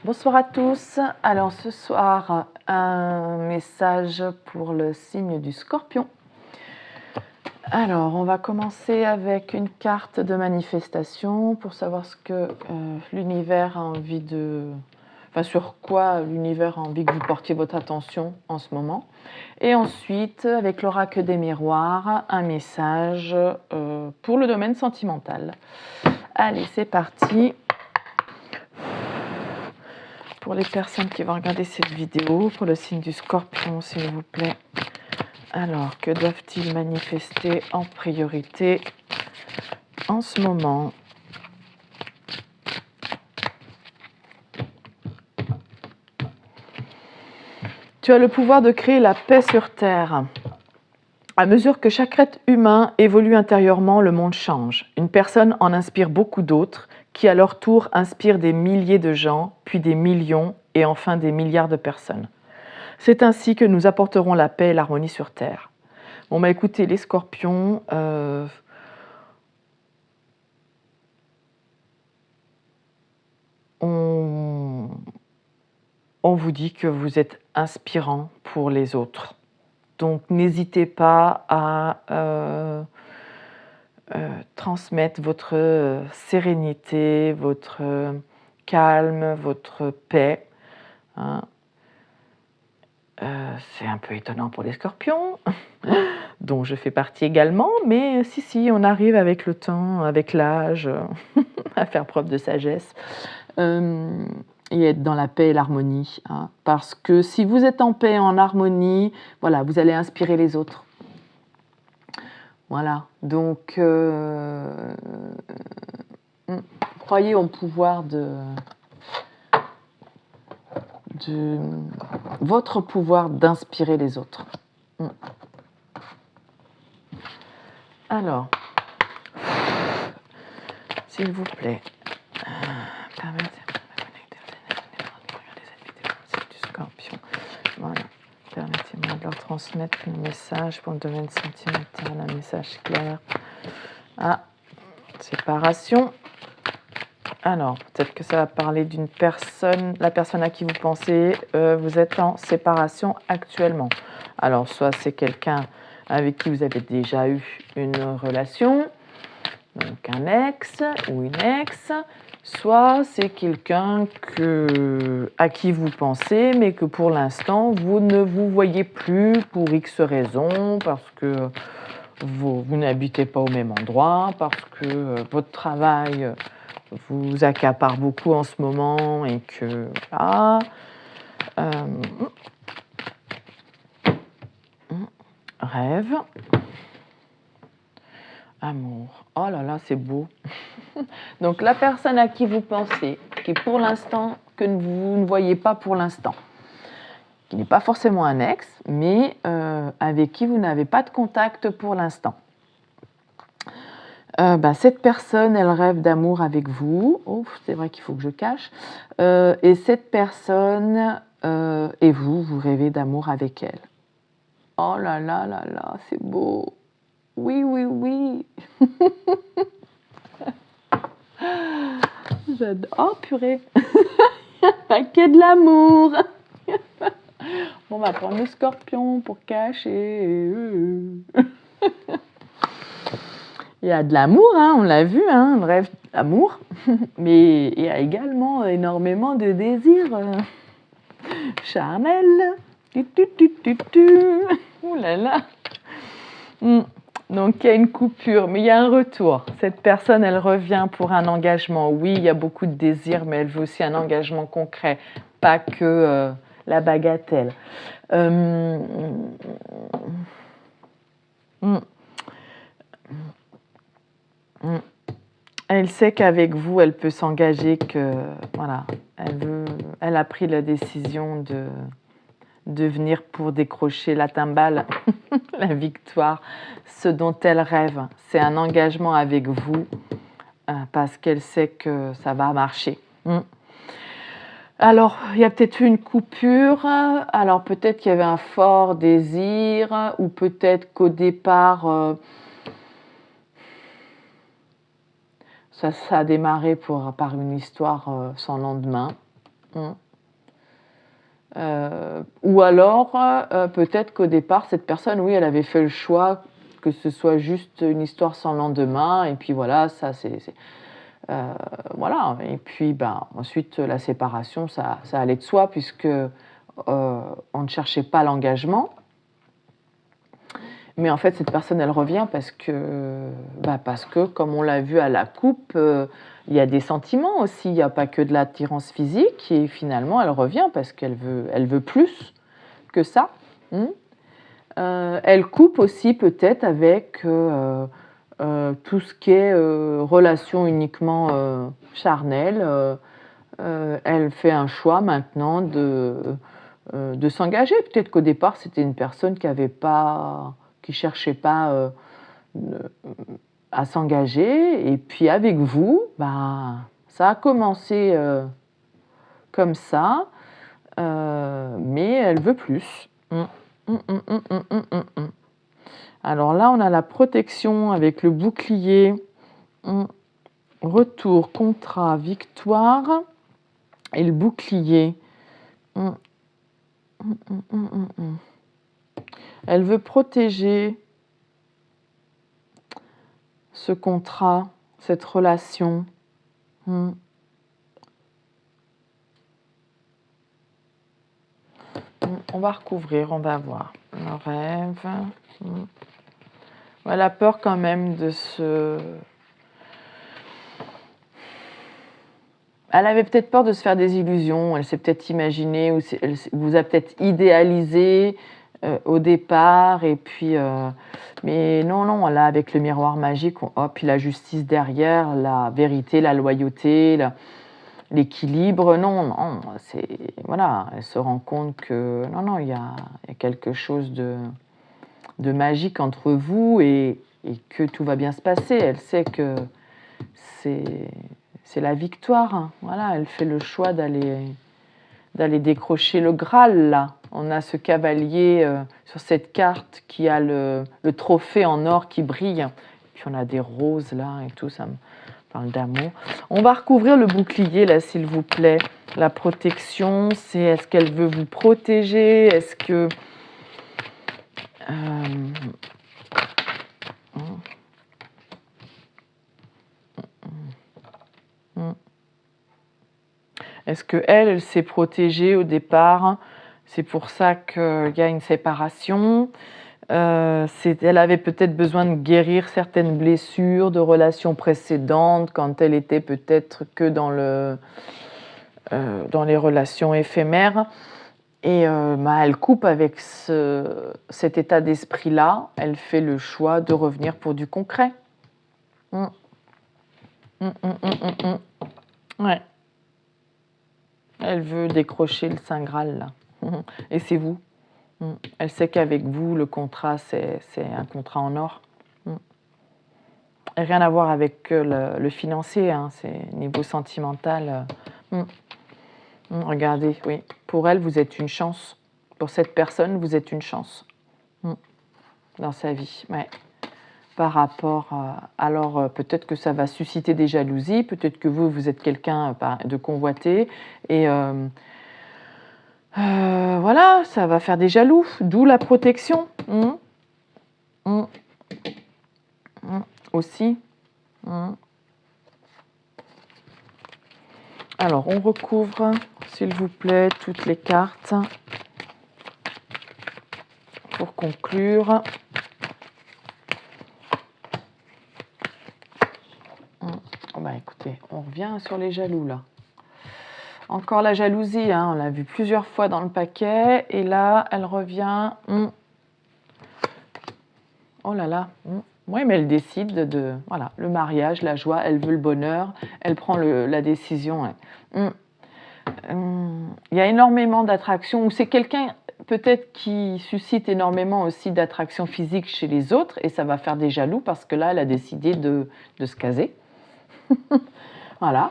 Bonsoir à tous. Alors ce soir, un message pour le signe du Scorpion. Alors on va commencer avec une carte de manifestation pour savoir ce que l'univers a envie de... Enfin, sur quoi l'univers a envie que vous portiez votre attention en ce moment. Et ensuite, avec l'oracle des miroirs, un message pour le domaine sentimental. Allez, c'est parti. Pour les personnes qui vont regarder cette vidéo, pour le signe du Scorpion, s'il vous plaît. Alors, que doivent-ils manifester en priorité en ce moment? Tu as le pouvoir de créer la paix sur Terre. À mesure que chaque être humain évolue intérieurement, le monde change. Une personne en inspire beaucoup d'autres, qui à leur tour inspirent des milliers de gens, puis des millions et enfin des milliards de personnes. C'est ainsi que nous apporterons la paix et l'harmonie sur Terre. Bon, bah écoutez, les Scorpions, on vous dit que vous êtes inspirant pour les autres. Donc n'hésitez pas à transmettre votre sérénité, votre calme, votre paix. Hein. C'est un peu étonnant pour les Scorpions, dont je fais partie également, mais si, on arrive avec le temps, avec l'âge, à faire preuve de sagesse. Et être dans la paix et l'harmonie. Hein, parce que si vous êtes en paix, en harmonie, voilà, vous allez inspirer les autres. Voilà, donc croyez au pouvoir de votre pouvoir d'inspirer les autres. Alors, s'il vous plaît, permettez-moi de me connecter du Scorpion. Voilà. Permettez-moi de leur transmettre le message pour le domaine sentimental, un message clair. Ah, séparation. Alors, peut-être que ça va parler d'une personne, la personne à qui vous pensez, vous êtes en séparation actuellement. Alors, soit c'est quelqu'un avec qui vous avez déjà eu une relation, donc un ex ou une ex, soit c'est quelqu'un à qui vous pensez, mais que pour l'instant, vous ne vous voyez plus pour X raisons, parce que vous n'habitez pas au même endroit, parce que votre travail vous accapare beaucoup en ce moment et que voilà. Rêve. Amour. Oh là là, c'est beau. Donc la personne à qui vous pensez, qui pour l'instant, que vous ne voyez pas pour l'instant, qui n'est pas forcément un ex, mais avec qui vous n'avez pas de contact pour l'instant. Cette personne, elle rêve d'amour avec vous. Oh, c'est vrai qu'il faut que je cache. Et cette personne et vous rêvez d'amour avec elle. Oh là là là là, c'est beau. Oui, oui, oui. J'adore. Oh purée. Paquet de l'amour. On va prendre le Scorpion pour cacher. Il y a de l'amour, hein, on l'a vu, hein, un rêve d'amour, mais il y a également énormément de désirs charnels. Ouh là là. Donc il y a une coupure, mais il y a un retour. Cette personne, elle revient pour un engagement. Oui, il y a beaucoup de désirs, mais elle veut aussi un engagement concret, pas que la bagatelle. Elle sait qu'avec vous, elle peut s'engager, que voilà, elle a pris la décision de venir pour décrocher la timbale, la victoire, ce dont elle rêve. C'est un engagement avec vous parce qu'elle sait que ça va marcher. Alors, il y a peut-être eu une coupure, alors peut-être qu'il y avait un fort désir, ou peut-être qu'au départ, ça a démarré par une histoire sans lendemain. Ou alors, peut-être qu'au départ, cette personne, oui, elle avait fait le choix que ce soit juste une histoire sans lendemain, et puis voilà, ça voilà. Et puis ensuite, la séparation, ça allait de soi, puisque on ne cherchait pas l'engagement. Mais en fait, cette personne, elle revient parce que, comme on l'a vu à la coupe, il y a des sentiments aussi, il n'y a pas que de l'attirance physique, et finalement, elle revient parce qu'elle veut plus que ça. Elle coupe aussi peut-être avec tout ce qui est relation uniquement charnelle. Elle fait un choix maintenant de s'engager. Peut-être qu'au départ, c'était une personne qui cherchait pas à s'engager, et puis avec vous, ça a commencé comme ça, mais elle veut plus. Alors là, on a la protection avec le bouclier, retour, contrat, victoire, et le bouclier. Elle veut protéger ce contrat, cette relation. On va recouvrir, on va voir. Le rêve. Elle a peur quand même de Elle avait peut-être peur de se faire des illusions. Elle s'est peut-être imaginée, ou elle vous a peut-être idéalisé au départ, et puis mais non, là, avec le miroir magique, puis la justice derrière, la vérité, la loyauté, l'équilibre, non, voilà, elle se rend compte que non, il y a quelque chose de magique entre vous, et que tout va bien se passer. Elle sait que c'est la victoire. Voilà, elle fait le choix d'aller décrocher le Graal, là. On a ce cavalier sur cette carte qui a le trophée en or qui brille. Puis on a des roses là et tout, ça me parle d'amour. On va recouvrir le bouclier là, s'il vous plaît. La protection, c'est est-ce qu'elle veut vous protéger? Est-ce que... Est-ce qu'elle s'est protégée au départ? C'est pour ça qu'il y a une séparation. Elle avait peut-être besoin de guérir certaines blessures de relations précédentes, quand elle était peut-être que dans les relations éphémères. Et elle coupe avec cet état d'esprit-là. Elle fait le choix de revenir pour du concret. Ouais. Elle veut décrocher le Saint Graal, là. Et c'est vous. Elle sait qu'avec vous, le contrat, c'est un contrat en or. Et rien à voir avec le financier, hein, c'est niveau sentimental. Regardez, oui. Pour elle, vous êtes une chance. Pour cette personne, vous êtes une chance. Dans sa vie, ouais. Par rapport alors peut-être que ça va susciter des jalousies, peut-être que vous êtes quelqu'un de convoité, et voilà, ça va faire des jaloux, d'où la protection. Aussi. Alors, on recouvre, s'il vous plaît, toutes les cartes pour conclure. Écoutez, on revient sur les jaloux, là. Encore la jalousie, hein, on l'a vu plusieurs fois dans le paquet, et là, elle revient. Oh là là. Oui, mais elle décide de... Voilà, le mariage, la joie, elle veut le bonheur, elle prend la décision. Il y a énormément d'attraction, ou c'est quelqu'un peut-être qui suscite énormément aussi d'attraction physique chez les autres, et ça va faire des jaloux, parce que là, elle a décidé de se caser. Voilà.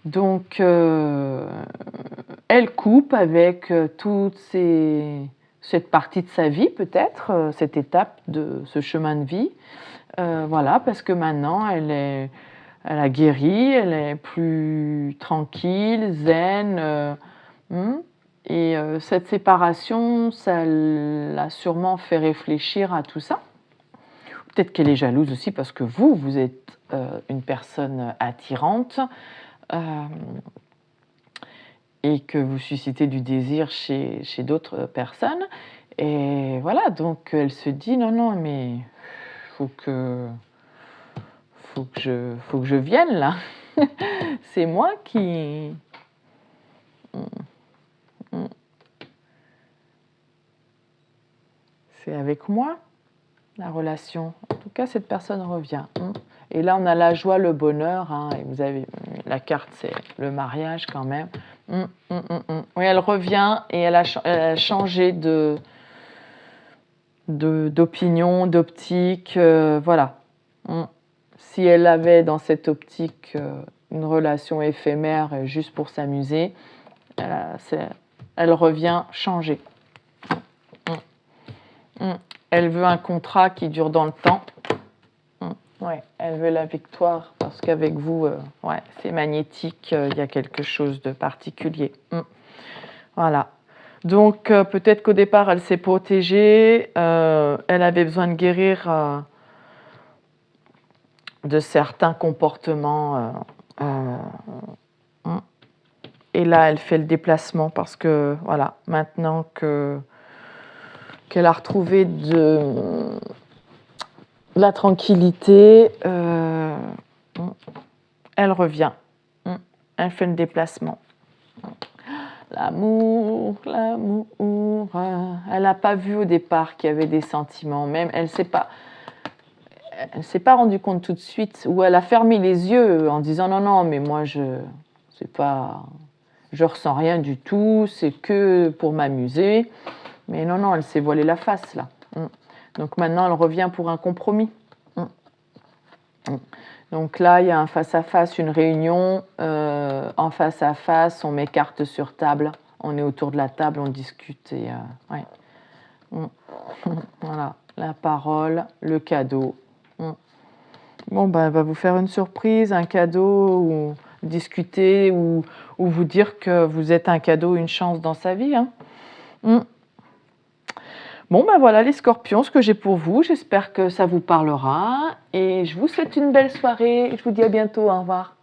Donc, elle coupe avec toute cette partie de sa vie, peut-être, cette étape de ce chemin de vie. Voilà, parce que maintenant, elle elle a guéri, elle est plus tranquille, zen. Et cette séparation, ça l'a sûrement fait réfléchir à tout ça. Peut-être qu'elle est jalouse aussi parce que vous êtes une personne attirante et que vous suscitez du désir chez d'autres personnes. Et voilà, donc elle se dit non, mais faut que je vienne là. C'est moi qui... C'est avec moi la relation. En tout cas, cette personne revient. Et là, on a la joie, le bonheur. Et vous avez la carte, c'est le mariage quand même. Oui, elle revient et elle a changé d'opinion, d'optique. Voilà. Si elle avait dans cette optique une relation éphémère juste pour s'amuser, elle revient changée. Elle veut un contrat qui dure dans le temps. Ouais, elle veut la victoire parce qu'avec vous, c'est magnétique, il y a quelque chose de particulier. Voilà. Donc peut-être qu'au départ, elle s'est protégée, elle avait besoin de guérir de certains comportements. Et là, elle fait le déplacement parce que, voilà, maintenant qu'elle a retrouvé de la tranquillité, elle revient. Elle fait le déplacement. L'amour. Elle n'a pas vu au départ qu'il y avait des sentiments. Même, elle ne s'est pas rendue compte tout de suite. Ou elle a fermé les yeux en disant non, mais moi, je ressens rien du tout. C'est que pour m'amuser. Mais non, elle s'est voilée la face, là. Donc maintenant, elle revient pour un compromis. Donc là, il y a un face-à-face, une réunion. En face-à-face, on met carte sur table. On est autour de la table, on discute. Et, voilà, la parole, le cadeau. Bon, elle va vous faire une surprise, un cadeau, ou discuter, ou vous dire que vous êtes un cadeau, une chance dans sa vie. Bon, voilà les scorpions, ce que j'ai pour vous. J'espère que ça vous parlera. Et je vous souhaite une belle soirée. Je vous dis à bientôt. Au revoir.